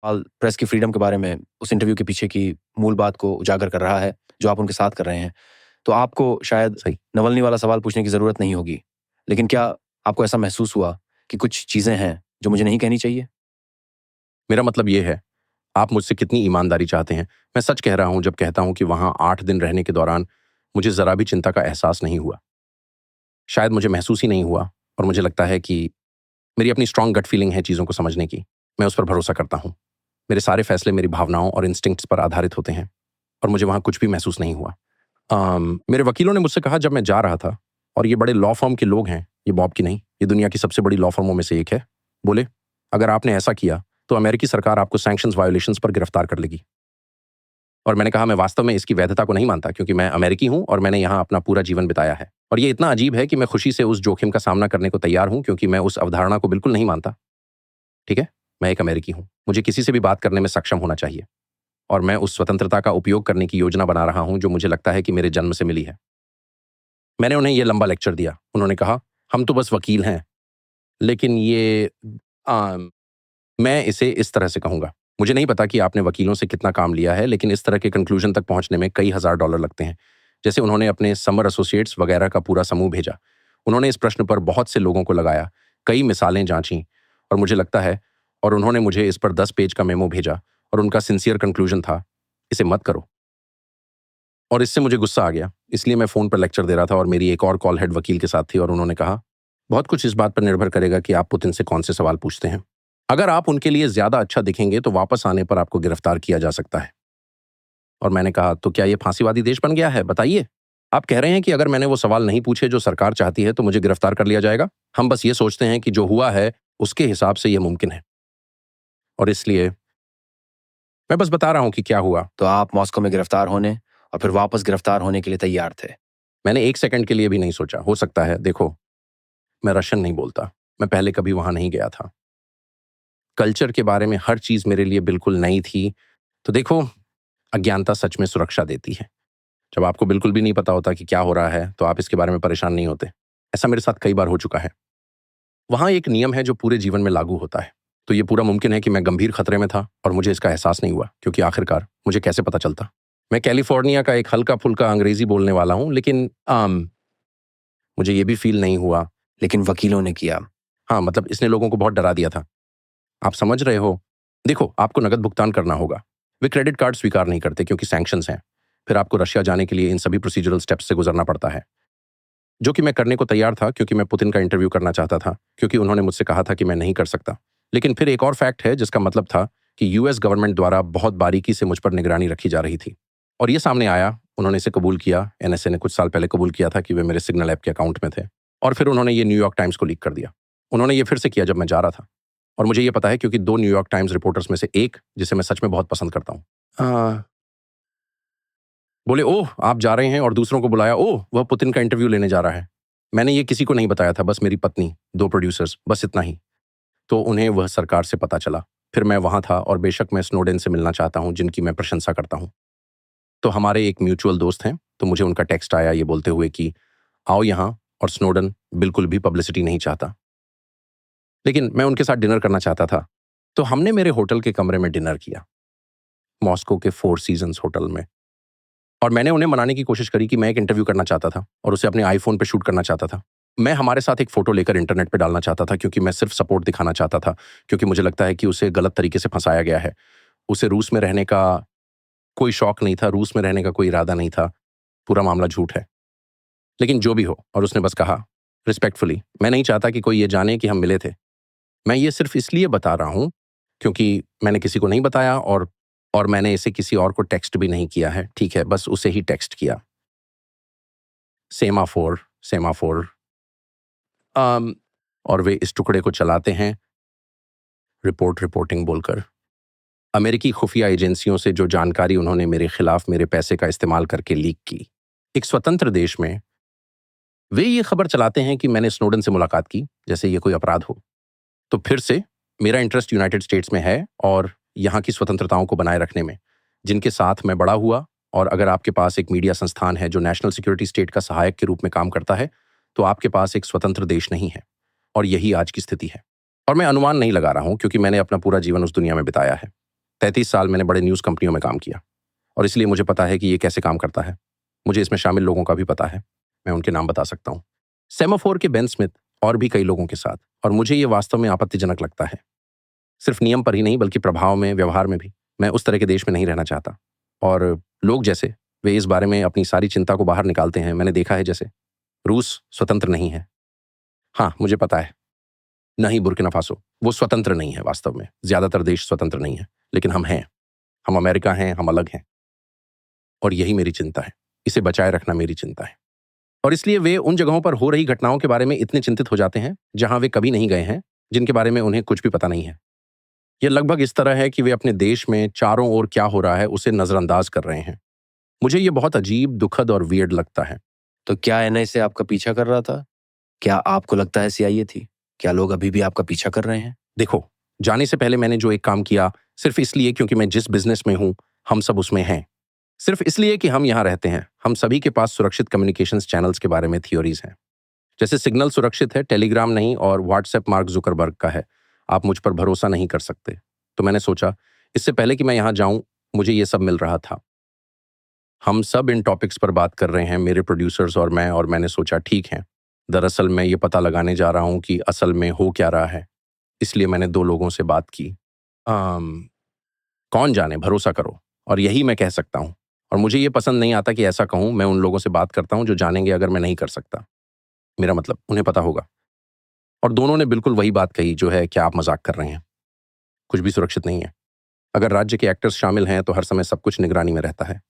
सवाल प्रेस की फ्रीडम के बारे में, उस इंटरव्यू के पीछे की मूल बात को उजागर कर रहा है, जो आप उनके साथ कर रहे हैं। तो आपको शायद सही। नवल्नी वाला सवाल पूछने की ज़रूरत नहीं होगी। लेकिन क्या आपको ऐसा महसूस हुआ कि कुछ चीज़ें हैं, जो मुझे नहीं कहनी चाहिए? मेरा मतलब ये है, आप मुझसे कितनी ईमानदारी चाहते हैं। मैं सच कह रहा हूँ जब कहता हूँ कि वहाँ 8 दिन रहने के दौरान मुझे ज़रा भी चिंता का एहसास नहीं हुआ। शायद मुझे महसूस ही नहीं हुआ और मुझे लगता है कि मेरी अपनी स्ट्रॉन्ग गट फीलिंग है चीज़ों को समझने की। मैं उस पर भरोसा करता हूँ। मेरे सारे फैसले मेरी भावनाओं और इंस्टिंक्ट्स पर आधारित होते हैं और मुझे वहाँ कुछ भी महसूस नहीं हुआ। मेरे वकीलों ने मुझसे कहा जब मैं जा रहा था और ये बड़े लॉ फर्म के लोग हैं, ये बॉब की नहीं, ये दुनिया की सबसे बड़ी लॉ फर्मों में से एक है। बोले, "अगर आपने ऐसा किया, तो अमेरिकी सरकार आपको सैंक्शंस वायोलेशंस पर गिरफ्तार कर लेगी।" और मैंने कहा मैं वास्तव में इसकी वैधता को नहीं मानता क्योंकि मैं अमेरिकी हूँ और मैंने यहाँ अपना पूरा जीवन बिताया है। और ये इतना अजीब है कि मैं खुशी से उस जोखिम का सामना करने को तैयार हूँ क्योंकि मैं उस अवधारणा को बिल्कुल नहीं मानता। ठीक है? मैं एक अमेरिकी हूँ। मुझे किसी से भी बात करने में सक्षम होना चाहिए। और मैं उस स्वतंत्रता का उपयोग करने की योजना बना रहा हूँ जो मुझे लगता है कि मेरे जन्म से मिली है। मैंने उन्हें ये लंबा लेक्चर दिया। उन्होंने कहा, "हम तो बस वकील हैं।" लेकिन ये मैं इसे इस तरह से कहूँगा। मुझे नहीं पता कि आपने वकीलों से कितना काम लिया है, लेकिन इस तरह के कंक्लूजन तक पहुँचने में कई हज़ार डॉलर लगते हैं। जैसे उन्होंने अपने समर एसोसिएट्स वगैरह का पूरा समूह भेजा। उन्होंने इस प्रश्न पर बहुत से लोगों को लगाया, कई मिसालें जाँचीं और मुझे लगता है और उन्होंने मुझे इस पर 10 पेज का मेमो भेजा और उनका सिंसियर कंक्लूजन था, "इसे मत करो।" और इससे मुझे गुस्सा आ गया। इसलिए मैं फ़ोन पर लेक्चर दे रहा था और मेरी एक और कॉल हेड वकील के साथ थी और उन्होंने कहा, "बहुत कुछ इस बात पर निर्भर करेगा कि आप पुतिन से कौन से सवाल पूछते हैं। अगर आप उनके लिए ज़्यादा अच्छा दिखेंगे तो वापस आने पर आपको गिरफ्तार किया जा सकता है।" और मैंने कहा, "तो क्या ये फांसीवादी देश बन गया है? बताइए। आप कह रहे हैं कि अगर मैंने वो सवाल नहीं पूछे जो सरकार चाहती है तो मुझे गिरफ्तार कर लिया जाएगा? हम बस ये सोचते हैं कि जो हुआ है उसके हिसाब से ये मुमकिन है। और इसलिए मैं बस बता रहा हूँ कि क्या हुआ। तो आप मॉस्को में गिरफ्तार होने और फिर वापस गिरफ्तार होने के लिए तैयार थे। मैंने 1 सेकंड के लिए भी नहीं सोचा। हो सकता है देखो, मैं रशियन नहीं बोलता। मैं पहले कभी वहाँ नहीं गया था। कल्चर के बारे में हर चीज़ मेरे लिए बिल्कुल नई थी। तो देखो, अज्ञानता सच में सुरक्षा देती है। जब आपको बिल्कुल भी नहीं पता होता कि क्या हो रहा है, तो आप इसके बारे में परेशान नहीं होते। ऐसा मेरे साथ कई बार हो चुका है। वहाँ एक नियम है जो पूरे जीवन में लागू होता है। तो ये पूरा मुमकिन है कि मैं गंभीर खतरे में था और मुझे इसका एहसास नहीं हुआ, क्योंकि आखिरकार मुझे कैसे पता चलता? मैं कैलिफ़ोर्निया का एक हल्का-फुल्का अंग्रेज़ी बोलने वाला हूँ, लेकिन मुझे ये भी फ़ील नहीं हुआ। लेकिन वकीलों ने किया। हाँ, मतलब इसने लोगों को बहुत डरा दिया था। आप समझ रहे हो? देखो, आपको नकद भुगतान करना होगा। वे क्रेडिट कार्ड स्वीकार नहीं करते क्योंकि सैंक्शंस हैं। फिर आपको रशिया जाने के लिए इन सभी प्रोसीजरल स्टेप्स से गुजरना पड़ता है। जो कि मैं करने को तैयार था क्योंकि मैं पुतिन का इंटरव्यू करना चाहता था, क्योंकि उन्होंने मुझसे कहा था कि मैं नहीं कर सकता। लेकिन फिर एक और फैक्ट है जिसका मतलब था कि यूएस गवर्नमेंट द्वारा बहुत बारीकी से मुझ पर निगरानी रखी जा रही थी। और ये सामने आया, उन्होंने इसे कबूल किया, एनएसए ने कुछ साल पहले कबूल किया था कि वे मेरे सिग्नल ऐप के अकाउंट में थे। और फिर उन्होंने ये न्यूयॉर्क टाइम्स को लीक कर दिया। उन्होंने ये फिर से किया जब मैं जा रहा था। और मुझे ये पता है क्योंकि 2 न्यूयॉर्क टाइम्स रिपोर्टर्स में से एक, जिसे मैं सच में बहुत पसंद करता हूँ, बोले, "ओह! आप जा रहे हैं" और दूसरों को बुलाया, "ओह! वह पुतिन का इंटरव्यू लेने जा रहा है।" मैंने ये किसी को नहीं बताया था, बस मेरी पत्नी, 2 प्रोड्यूसर्स, बस इतना ही। तो उन्हें वह सरकार से पता चला। फिर मैं वहाँ था और बेशक मैं स्नोडेन से मिलना चाहता हूँ, जिनकी मैं प्रशंसा करता हूँ। तो हमारे एक म्यूचुअल दोस्त हैं, तो मुझे उनका टेक्स्ट आया ये बोलते हुए कि, "आओ यहाँ" और स्नोडेन बिल्कुल भी पब्लिसिटी नहीं चाहता। लेकिन मैं उनके साथ डिनर करना चाहता था। तो हमने मेरे होटल के कमरे में डिनर किया, मॉस्को के फोर सीज़न्स होटल में। और मैंने उन्हें मनाने की कोशिश करी कि मैं एक इंटरव्यू करना चाहता था और उसे अपने आईफ़ोन पे शूट करना चाहता था। मैं हमारे साथ एक फ़ोटो लेकर इंटरनेट पे डालना चाहता था क्योंकि मैं सिर्फ़ सपोर्ट दिखाना चाहता था, क्योंकि मुझे लगता है कि उसे गलत तरीके से फँसाया गया है। उसे रूस में रहने का कोई शौक नहीं था, रूस में रहने का कोई इरादा नहीं था। पूरा मामला झूठ है। लेकिन जो भी हो, और उसने बस कहा, रिस्पेक्टफुली, "मैं नहीं चाहता कि कोई ये जाने कि हम मिले थे। मैं ये सिर्फ़ इसलिए बता रहा हूँ, क्योंकि मैंने किसी को नहीं बताया और मैंने इसे किसी और को टेक्स्ट भी नहीं किया है, ठीक है? बस उसे ही टेक्स्ट किया। Semaphore, semaphore. अम, और वे इस टुकड़े को चलाते हैं, रिपोर्टिंग बोलकर। अमेरिकी खुफिया एजेंसियों से जो जानकारी उन्होंने मेरे खिलाफ मेरे पैसे का इस्तेमाल करके लीक की। एक स्वतंत्र देश में वे ये खबर चलाते हैं कि मैंने स्नोडन से मुलाकात की, जैसे ये कोई अपराध हो। तो फिर से मेरा इंटरेस्ट यूनाइटेड स्टेट्स में है और यहाँ की स्वतंत्रताओं को बनाए रखने में, जिनके साथ मैं बड़ा हुआ। और अगर आपके पास एक मीडिया संस्थान है जो नेशनल सिक्योरिटी स्टेट का सहायक के रूप में काम करता है, तो आपके पास एक स्वतंत्र देश नहीं है। और यही आज की स्थिति है। और मैं अनुमान नहीं लगा रहा हूँ क्योंकि मैंने अपना पूरा जीवन उस दुनिया में बिताया है। 33 साल मैंने बड़े न्यूज़ कंपनियों में काम किया और इसलिए मुझे पता है कि ये कैसे काम करता है। मुझे इसमें शामिल लोगों का भी पता है। मैं उनके नाम बता सकता हूँ। सेमाफोर के बेन स्मिथ और भी कई लोगों के साथ। और मुझे ये वास्तव में आपत्तिजनक लगता है। सिर्फ नियम पर ही नहीं बल्कि प्रभाव में, व्यवहार में भी। मैं उस तरह के देश में नहीं रहना चाहता। और लोग जैसे वे इस बारे में अपनी सारी चिंता को बाहर निकालते हैं। मैंने देखा है जैसे रूस स्वतंत्र नहीं है। हाँ, मुझे पता है। न ही बुर्किना फासो, वो स्वतंत्र नहीं है वास्तव में। ज्यादातर देश स्वतंत्र नहीं है, लेकिन हम हैं। हम अमेरिका हैं, हम अलग हैं। और यही मेरी चिंता है। इसे बचाए रखना मेरी चिंता है। और इसलिए वे उन जगहों पर हो रही घटनाओं के बारे में इतने चिंतित हो जाते हैं जहां वे कभी नहीं गए हैं, जिनके बारे में उन्हें कुछ भी पता नहीं है। यह लगभग इस तरह है कि वे अपने देश में चारों ओर क्या हो रहा है उसे नजरअंदाज कर रहे हैं। मुझे ये बहुत अजीब, दुखद और वियर्ड लगता है। तो क्या एनआईए आपका पीछा कर रहा था? क्या आपको लगता है सीआईए थी? क्या लोग अभी भी आपका पीछा कर रहे हैं? देखो, जाने से पहले मैंने जो एक काम किया, सिर्फ इसलिए क्योंकि मैं जिस बिजनेस में हूं, हम सब उसमें हैं। सिर्फ इसलिए कि हम यहां रहते हैं, हम सभी के पास सुरक्षित कम्युनिकेशंस चैनल्स के बारे में थियोरीज हैं। जैसे सिग्नल सुरक्षित है, टेलीग्राम नहीं, और व्हाट्सएप मार्क जुकरबर्ग का है। आप मुझ पर भरोसा नहीं कर सकते। तो मैंने सोचा, इससे पहले कि मैं यहां जाऊं, मुझे ये सब मिल रहा था। हम सब इन टॉपिक्स पर बात कर रहे हैं, मेरे प्रोड्यूसर्स और मैं, और मैंने सोचा ठीक है, दरअसल मैं ये पता लगाने जा रहा हूं कि असल में हो क्या रहा है। इसलिए मैंने 2 लोगों से बात की। कौन जाने, भरोसा करो। और यही मैं कह सकता हूं। और मुझे ये पसंद नहीं आता कि ऐसा कहूं। मैं उन लोगों से बात करता हूं जो जानेंगे अगर मैं नहीं कर सकता। मेरा मतलब, उन्हें पता होगा। और दोनों ने बिल्कुल वही बात कही जो है, क्या आप मजाक कर रहे हैं? कुछ भी सुरक्षित नहीं है। अगर राज्य के एक्टर्स शामिल हैं तो हर समय सब कुछ निगरानी में रहता है।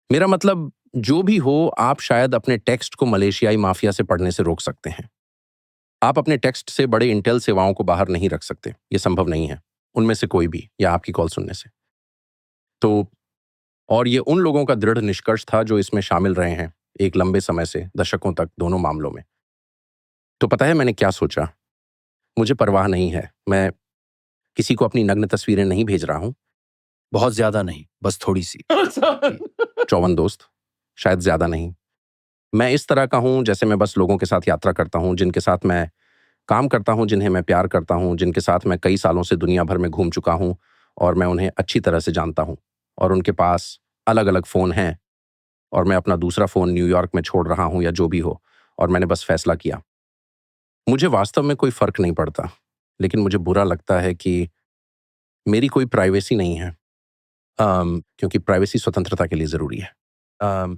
मेरा मतलब, जो भी हो, आप शायद अपने टेक्स्ट को मलेशियाई माफिया से पढ़ने से रोक सकते हैं। आप अपने टेक्स्ट से बड़े इंटेल सेवाओं को बाहर नहीं रख सकते। ये संभव नहीं है, उनमें से कोई भी, या आपकी कॉल सुनने से। तो और ये उन लोगों का दृढ़ निष्कर्ष था जो इसमें शामिल रहे हैं एक लंबे समय से, दशकों तक, दोनों मामलों में। तो पता है मैंने क्या सोचा? मुझे परवाह नहीं है। मैं किसी को अपनी नग्न तस्वीरें नहीं भेज रहा हूं। बहुत ज्यादा नहीं, बस थोड़ी सी। 54 दोस्त, शायद ज्यादा नहीं। मैं इस तरह का हूं जैसे मैं बस लोगों के साथ यात्रा करता हूं, जिनके साथ मैं काम करता हूं, जिन्हें मैं प्यार करता हूं, जिनके साथ मैं कई सालों से दुनिया भर में घूम चुका हूं और मैं उन्हें अच्छी तरह से जानता हूं। और उनके पास अलग अलग फ़ोन हैं और मैं अपना दूसरा फ़ोन न्यूयॉर्क में छोड़ रहा हूं, या जो भी हो। और मैंने बस फैसला किया। मुझे वास्तव में कोई फ़र्क नहीं पड़ता, लेकिन मुझे बुरा लगता है कि मेरी कोई प्राइवेसी नहीं है। क्योंकि प्राइवेसी स्वतंत्रता के लिए ज़रूरी है। अम,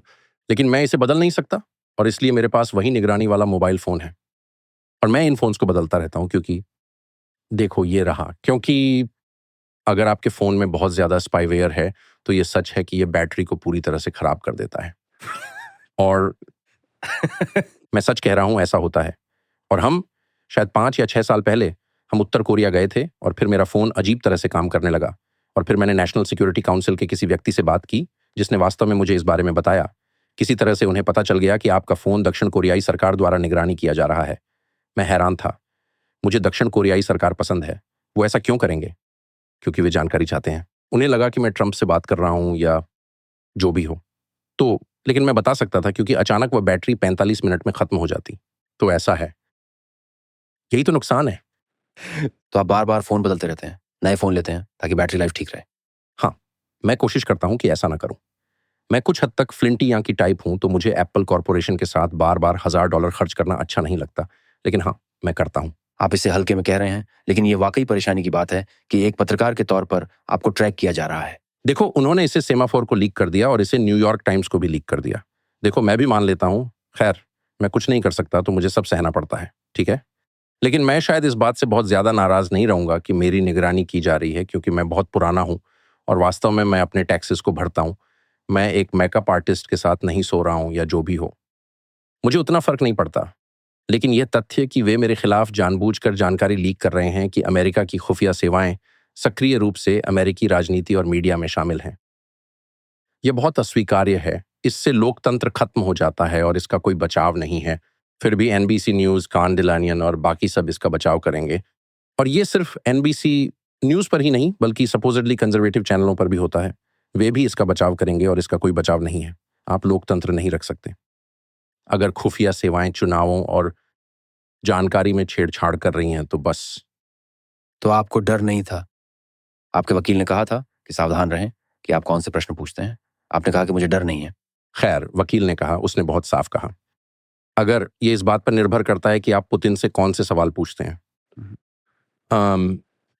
लेकिन मैं इसे बदल नहीं सकता, और इसलिए मेरे पास वही निगरानी वाला मोबाइल फ़ोन है। और मैं इन फ़ोन्स को बदलता रहता हूँ क्योंकि देखो, ये रहा, क्योंकि अगर आपके फ़ोन में बहुत ज़्यादा स्पाईवेयर है, तो ये सच है कि ये बैटरी को पूरी तरह से खराब कर देता है। और मैं सच कह रहा हूँ, ऐसा होता है। और हम शायद 5 या 6 साल पहले हम उत्तर कोरिया गए थे और फिर मेरा फ़ोन अजीब तरह से काम करने लगा। और फिर मैंने नेशनल सिक्योरिटी काउंसिल के किसी व्यक्ति से बात की, जिसने वास्तव में मुझे इस बारे में बताया। किसी तरह से उन्हें पता चल गया कि आपका फ़ोन दक्षिण कोरियाई सरकार द्वारा निगरानी किया जा रहा है। मैं हैरान था। मुझे दक्षिण कोरियाई सरकार पसंद है। वो ऐसा क्यों करेंगे? क्योंकि वे जानकारी चाहते हैं। उन्हें लगा कि मैं ट्रंप से बात कर रहा हूँ या जो भी हो। तो लेकिन मैं बता सकता था क्योंकि अचानक वह बैटरी 45 मिनट में खत्म हो जाती। तो ऐसा है। यही तो नुकसान है। तो आप बार बार फोन बदलते रहते हैं, नए फोन लेते हैं ताकि बैटरी लाइफ ठीक रहे। हाँ, मैं कोशिश करता हूँ कि ऐसा ना करूँ। मैं कुछ हद तक फ्लिंटी यां की टाइप हूँ, तो मुझे एप्पल कॉर्पोरेशन के साथ बार-बार $1000 खर्च करना अच्छा नहीं लगता। लेकिन हाँ, मैं करता हूँ। आप इसे हल्के में कह रहे हैं, लेकिन ये वाकई परेशानी की बात है कि एक पत्रकार के तौर पर आपको ट्रैक किया जा रहा है। देखो, उन्होंने इसे सेमाफोर को लीक कर दिया और इसे न्यूयॉर्क टाइम्स को भी लीक कर दिया। देखो, मैं भी मान लेता हूँ, खैर, मैं कुछ नहीं कर सकता, तो मुझे सब सहना पड़ता है, ठीक है? लेकिन मैं शायद इस बात से बहुत ज़्यादा नाराज़ नहीं रहूँगा कि मेरी निगरानी की जा रही है, क्योंकि मैं बहुत पुराना हूँ और वास्तव में मैं अपने टैक्सेस को भरता हूँ। मैं एक मेकअप आर्टिस्ट के साथ नहीं सो रहा हूँ, या जो भी हो। मुझे उतना फ़र्क नहीं पड़ता। लेकिन यह तथ्य कि वे मेरे खिलाफ जानबूझकर जानकारी लीक कर रहे हैं कि अमेरिका की खुफिया सेवाएं सक्रिय रूप से अमेरिकी राजनीति और मीडिया में शामिल हैं, यह बहुत अस्वीकार्य है। इससे लोकतंत्र खत्म हो जाता है और इसका कोई बचाव नहीं है। फिर भी एनबीसी न्यूज़, कान डिलानियन और बाकी सब इसका बचाव करेंगे। और ये सिर्फ एनबीसी न्यूज़ पर ही नहीं, बल्कि सपोजिटली कंजर्वेटिव चैनलों पर भी होता है। वे भी इसका बचाव करेंगे और इसका कोई बचाव नहीं है। आप लोकतंत्र नहीं रख सकते। अगर खुफिया सेवाएं चुनावों और जानकारी में छेड़छाड़ कर रही हैं, तो बस। तो आपको डर नहीं था? आपके वकील ने कहा था कि कि सावधान रहें कि आप कौन से प्रश्न पूछते हैं। आपने कहा कि मुझे डर नहीं है। खैर, वकील ने कहा, उसने बहुत साफ कहा, अगर ये इस बात पर निर्भर करता है कि आप पुतिन से कौन से सवाल पूछते हैं,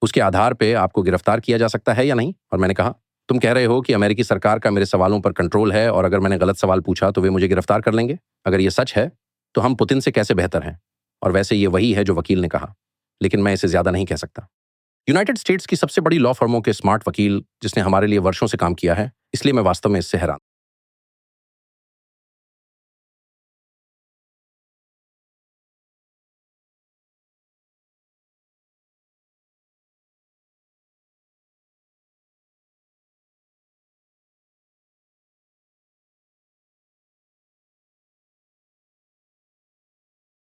उसके आधार पे आपको गिरफ्तार किया जा सकता है या नहीं। और मैंने कहा, तुम कह रहे हो कि अमेरिकी सरकार का मेरे सवालों पर कंट्रोल है और अगर मैंने गलत सवाल पूछा तो वे मुझे गिरफ्तार कर लेंगे। अगर ये सच है तो हम पुतिन से कैसे बेहतर हैं। और वैसे ये वही है जो वकील ने कहा, लेकिन मैं इसे ज्यादा नहीं कह सकता। यूनाइटेड स्टेट्स की सबसे बड़ी लॉ फर्मों के स्मार्ट वकील जिसने हमारे लिए वर्षों से काम किया है, इसलिए मैं वास्तव में इससे हैरान